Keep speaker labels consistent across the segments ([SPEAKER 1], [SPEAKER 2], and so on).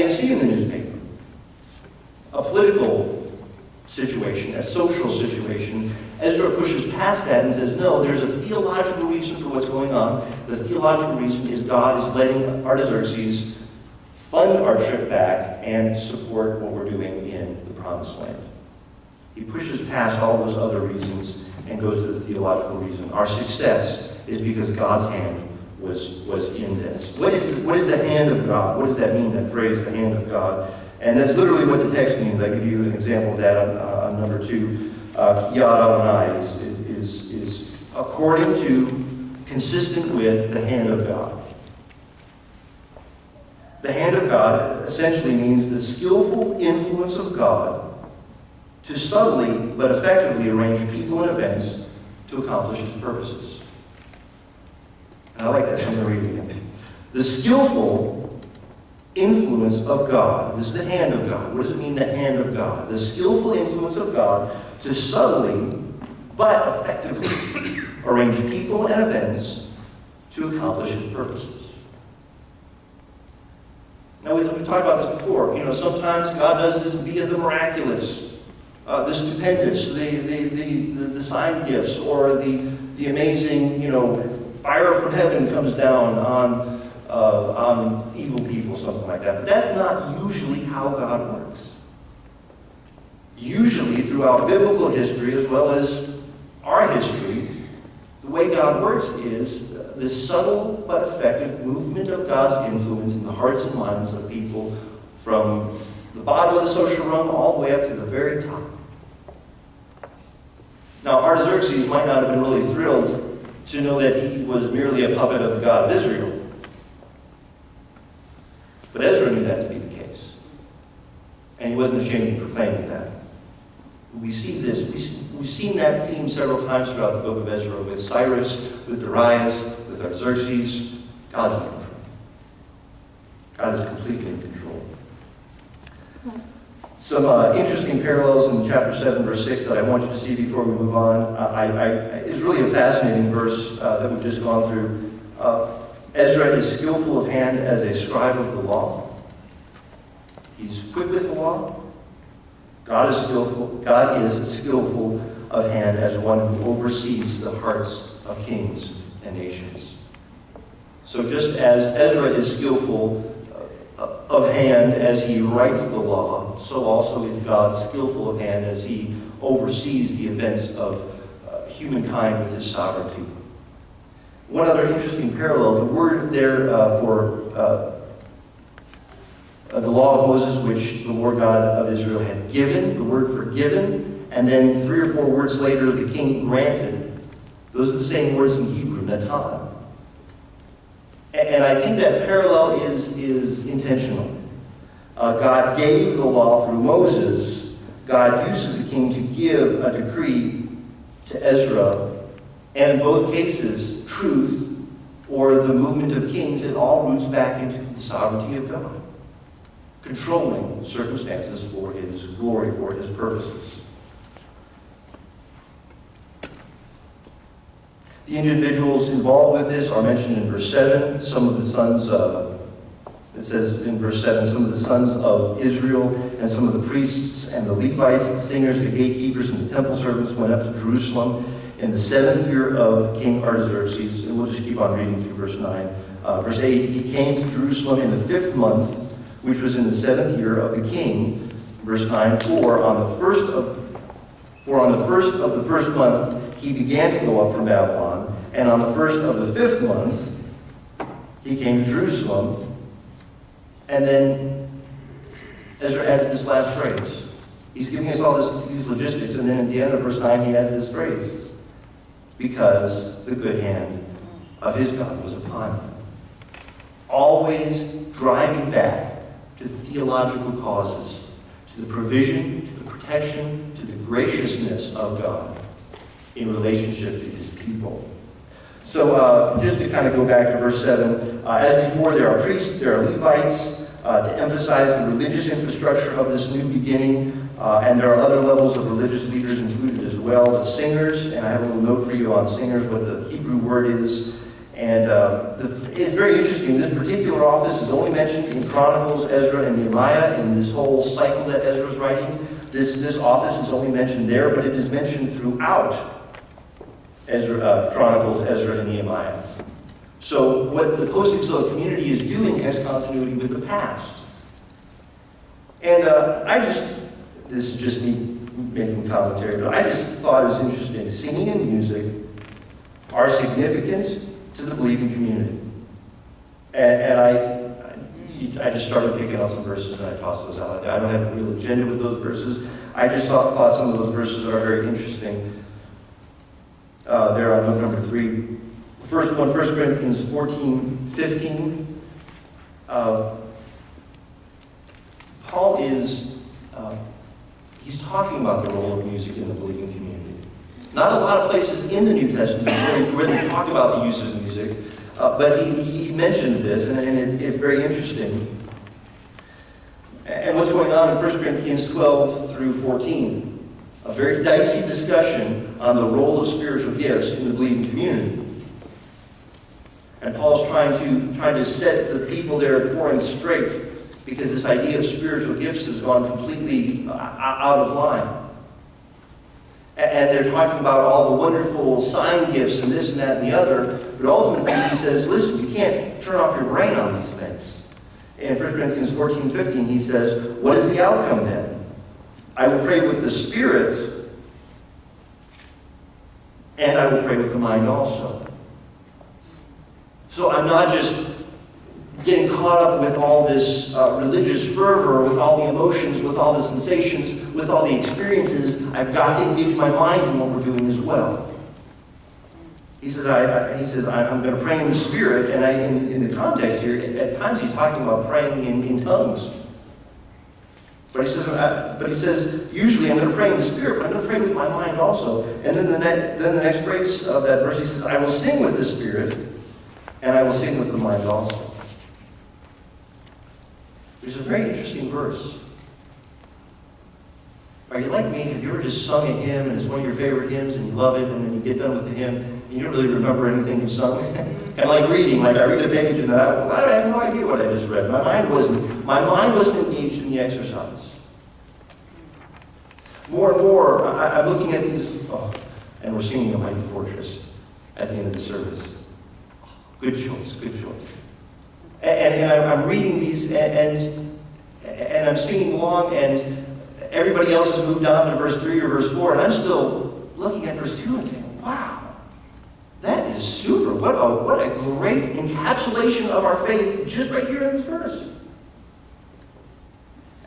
[SPEAKER 1] can't see in the newspaper. A political situation, a social situation. Ezra pushes past that and says, no, there's a theological reason for what's going on. The theological reason is God is letting Artaxerxes fund our trip back and support what we're doing in the Promised Land. He pushes past all those other reasons and goes to the theological reason. Our success is because God's hand was in this. What is the hand of God? What does that mean, that phrase, the hand of God? And that's literally what the text means. I give you an example of that on number 2. Yad Adonai is according to, consistent with the hand of God. The hand of God essentially means the skillful influence of God to subtly but effectively arrange people and events to accomplish his purposes. And I like that, so I'm going to read it again. The skillful influence of God. This is the hand of God. What does it mean, the hand of God? The skillful influence of God to subtly but effectively arrange people and events to accomplish his purposes. Now, we've talked about this before. Sometimes God does this via the miraculous, the stupendous, the sign gifts, or the amazing, fire from heaven comes down on evil people, something like that. But that's not usually how God works. Usually, throughout biblical history as well as our history, the way God works is this subtle but effective movement of God's influence in the hearts and minds of people from the bottom of the social rung all the way up to the very top. Now, Artaxerxes might not have been really thrilled to know that he was merely a puppet of the God of Israel. But Ezra knew that to be the case. And he wasn't ashamed of proclaiming that. We see this, we've seen that theme several times throughout the book of Ezra, with Cyrus, with Darius, with Artaxerxes. God's in control. God is completely in control. Some interesting parallels in chapter 7, verse 6 that I want you to see before we move on. It's really a fascinating verse that we've just gone through. Ezra is skillful of hand as a scribe of the law. He's quick with the law. God is skillful of hand as one who oversees the hearts of kings and nations. So just as Ezra is skillful of hand as he writes the law, so also is God skillful of hand as he oversees the events of humankind with his sovereignty. One other interesting parallel, the word there for the law of Moses, which the Lord God of Israel had given, the word for given, and then 3 or 4 words later, the king granted. Those are the same words in Hebrew, natan. And I think that parallel is intentional. God gave the law through Moses. God uses the king to give a decree to Ezra. And in both cases, truth, or the movement of kings, it all roots back into the sovereignty of God, controlling circumstances for his glory, for his purposes. The individuals involved with this are mentioned in verse 7. Some of the sons, it says in verse 7, some of the sons of Israel and some of the priests and the Levites, the singers, the gatekeepers, and the temple servants went up to Jerusalem in the 7th year of King Artaxerxes. And we'll just keep on reading through verse 9. Verse 8, he came to Jerusalem in the 5th month, which was in the 7th year of the king. Verse 9, for on the first of the first month he began to go up from Babylon, and on the first of the 5th month he came to Jerusalem. And then Ezra adds this last phrase. He's giving us all these logistics, and then at the end of verse 9 he adds this phrase, because the good hand of his God was upon him. Always driving back to the theological causes, to the provision, to the protection, to the graciousness of God in relationship to his people. So just to kind of go back to verse 7, as before, there are priests, there are Levites, to emphasize the religious infrastructure of this new beginning, and there are other levels of religious leaders included as well. The singers, and I have a little note for you on singers, what the Hebrew word is, And it's very interesting. This particular office is only mentioned in Chronicles, Ezra, and Nehemiah in this whole cycle that Ezra's writing. This office is only mentioned there, but it is mentioned throughout Chronicles, Ezra, and Nehemiah. So what the post-exilic community is doing has continuity with the past. And this is just me making commentary, but I just thought it was interesting. Singing and music are significant to the believing community. And I just started picking out some verses and I tossed those out. I don't have a real agenda with those verses. I just thought some of those verses are very interesting. They're on note number 3. First one, 1 Corinthians 14:15. Paul is, he's talking about the role of music in the believing community. Not a lot of places in the New Testament where they talk about the use of music, but he mentions this, and it's very interesting. And what's going on in 1 Corinthians 12 through 14? A very dicey discussion on the role of spiritual gifts in the believing community. And Paul's trying to set the people there at Corinth straight, because this idea of spiritual gifts has gone completely out of line. And they're talking about all the wonderful sign gifts and this and that and the other, but ultimately he says, listen, you can't turn off your brain on these things. In 1 Corinthians 14:15 he says, what is the outcome then? I will pray with the Spirit, and I will pray with the mind also. So I'm not just getting caught up with all this religious fervor, with all the emotions, with all the sensations, with all the experiences. I've got to engage my mind in what we're doing as well. He says, I'm going to pray in the Spirit, and in the context here, at times he's talking about praying in tongues. But he says, usually I'm going to pray in the Spirit, but I'm going to pray with my mind also. And then the next phrase of that verse, he says, I will sing with the Spirit, and I will sing with the mind also. Which is a very interesting verse. Are you like me? Have you ever just sung a hymn, and it's one of your favorite hymns, and you love it, and then you get done with the hymn, and you don't really remember anything you've sung? Kind of like reading, like I read a page, and I have no idea what I just read. My mind wasn't engaged in the exercise. More and more, I'm looking at these, and we're singing A Mighty Fortress at the end of the service. Good choice, good choice. And I'm reading these, and I'm singing along, and everybody else has moved on to verse 3 or verse 4, and I'm still looking at verse 2 and saying, wow, that is super. What a great encapsulation of our faith just right here in this verse.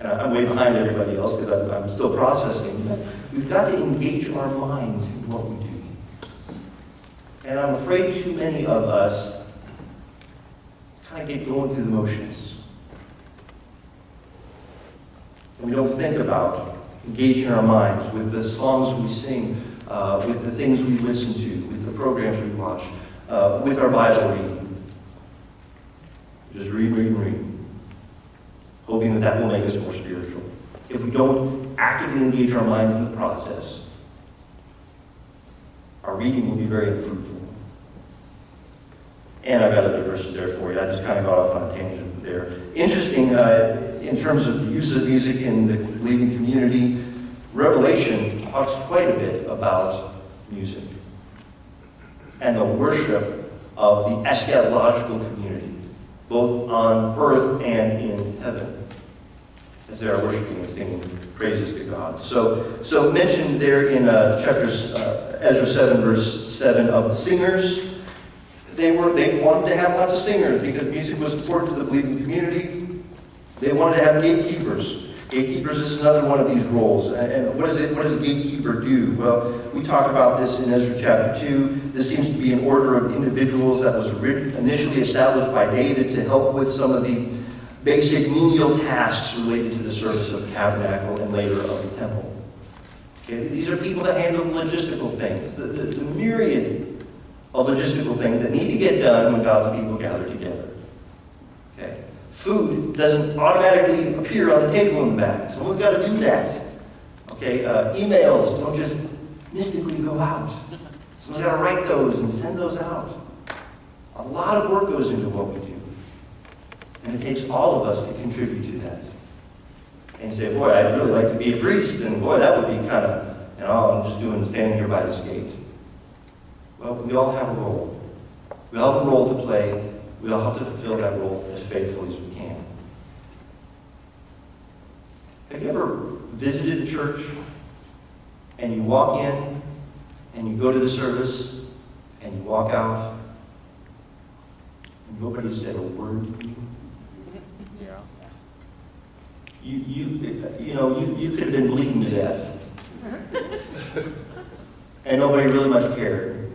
[SPEAKER 1] And I'm way behind everybody else because I'm still processing. We've got to engage our minds in what we do. And I'm afraid too many of us kind of get going through the motions. And we don't think about engaging our minds with the songs we sing, with the things we listen to, with the programs we watch, with our Bible reading. Just read, hoping that will make us more spiritual. If we don't actively engage our minds in the process, our reading will be very unfruitful. And I've got other verses there for you. I just kind of got off on a tangent there. Interesting, in terms of the use of music in the believing community, Revelation talks quite a bit about music and the worship of the eschatological community, both on earth and in heaven, as they are worshiping and singing praises to God. So mentioned there in Ezra 7, verse 7, of the singers. They wanted to have lots of singers because music was important to the believing community. They wanted to have gatekeepers. Gatekeepers is another one of these roles. And what does a gatekeeper do? Well, we talk about this in Ezra chapter 2. This seems to be an order of individuals that was initially established by David to help with some of the basic menial tasks related to the service of the tabernacle and later of the temple. Okay? These are people that handle logistical things, the myriad of logistical things that need to get done when God's people gather together. Okay? Food doesn't automatically appear on the table in the back. Someone's got to do that. Okay? Emails don't just mystically go out. Someone's got to write those and send those out. A lot of work goes into what we do. And it takes all of us to contribute to that. And you say, boy, I'd really like to be a priest, and boy, that would be kind of, I'm just standing here by this gate. Well, we all have a role. We all have a role to play. We all have to fulfill that role as faithfully as we can. Have you ever visited a church and you walk in and you go to the service and you walk out and nobody said a word to you?
[SPEAKER 2] Yeah.
[SPEAKER 1] You could have been bleeding to death. And nobody really much cared.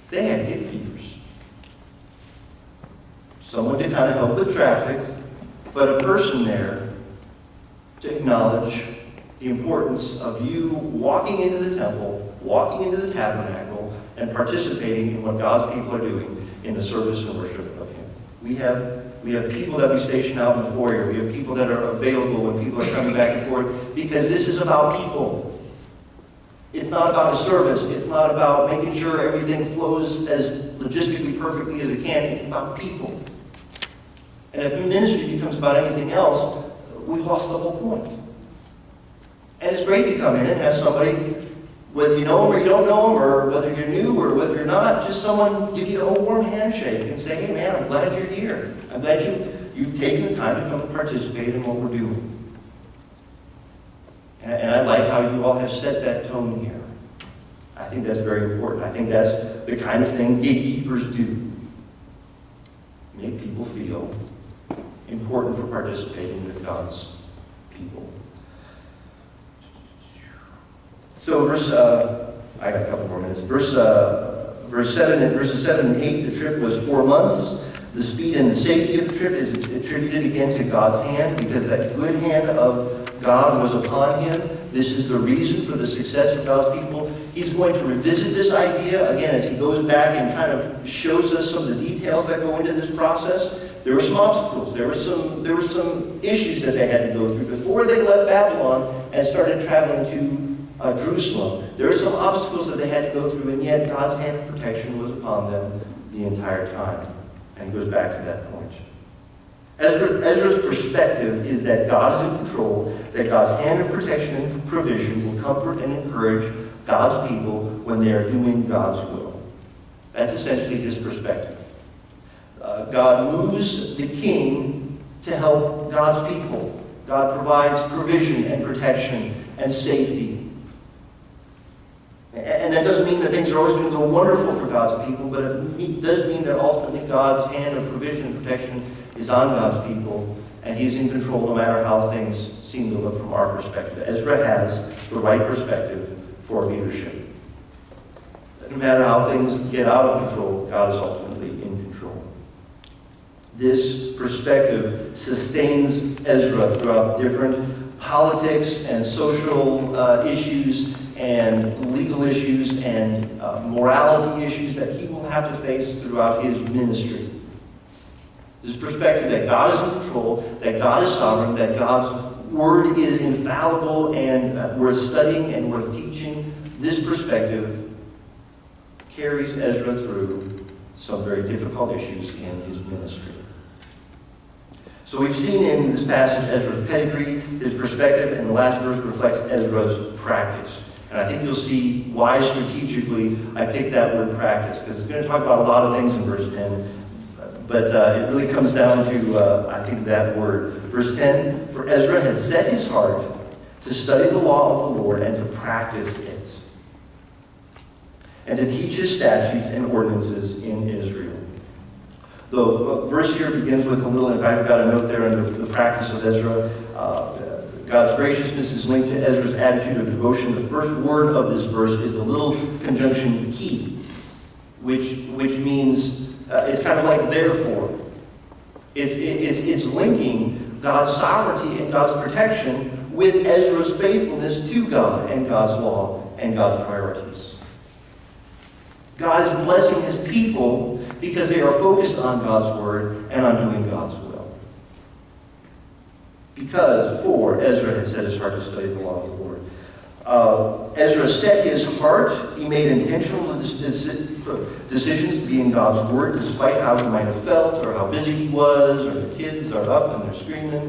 [SPEAKER 1] They had gatekeepers. Someone to kind of help with traffic, but a person there to acknowledge the importance of you walking into the temple, walking into the tabernacle, and participating in what God's people are doing in the service and worship of Him. We have people that we station out in the foyer. We have people that are available when people are coming back and forth, because this is about people. It's not about a service. It's not about making sure everything flows as logistically perfectly as it can. It's about people. And if ministry becomes about anything else, we've lost the whole point. And it's great to come in and have somebody, whether you know them or you don't know them, or whether you're new or whether you're not, just someone give you a warm handshake and say, hey man, I'm glad you're here. I'm glad you've taken the time to come and participate in what we're doing. And I like how you all have set that tone here. I think that's very important. I think that's the kind of thing gatekeepers do. Make people feel important for participating with God's people. So I got a couple more minutes. Verses 7 and 8, the trip was 4 months. The speed and the safety of the trip is attributed again to God's hand, because that good hand of God was upon him. This is the reason for the success of God's people. He's going to revisit this idea again as he goes back and kind of shows us some of the details that go into this process. There were some obstacles. There were some issues that they had to go through before they left Babylon and started traveling to Jerusalem. There were some obstacles that they had to go through, and yet God's hand of protection was upon them the entire time. And he goes back to that point. Ezra's perspective is that God is in control, that God's hand of protection and provision will comfort and encourage God's people when they are doing God's will. That's essentially his perspective. God moves the king to help God's people. God provides provision and protection and safety. And that doesn't mean that things are always going to go wonderful for God's people, but it does mean that ultimately God's hand of provision and protection is on God's people, and he's in control no matter how things seem to look from our perspective. Ezra has the right perspective for leadership. No matter how things get out of control, God is ultimately in control. This perspective sustains Ezra throughout the different politics and social issues and legal issues and morality issues that he will have to face throughout his ministry. This perspective that God is in control, that God is sovereign, that God's word is infallible and worth studying and worth teaching, this perspective carries Ezra through some very difficult issues in his ministry. So we've seen in this passage Ezra's pedigree, his perspective, and the last verse reflects Ezra's practice. And I think you'll see why strategically I picked that word practice, because it's going to talk about a lot of things in verse 10, but it really comes down to, I think, that word. Verse 10, for Ezra had set his heart to study the law of the Lord and to practice it, and to teach his statutes and ordinances in Israel. The verse here begins with a little, if I've got a note there under the practice of Ezra, God's graciousness is linked to Ezra's attitude of devotion. The first word of this verse is a little conjunction key, which means it's kind of like therefore. It's linking God's sovereignty and God's protection with Ezra's faithfulness to God and God's law and God's priorities. God is blessing his people because they are focused on God's word and on doing God's will. For Ezra had set his heart to study the law of the Lord. Ezra set his heart. He made intentional decisions to be in God's Word, despite how he might have felt, or how busy he was, or the kids are up and they're screaming.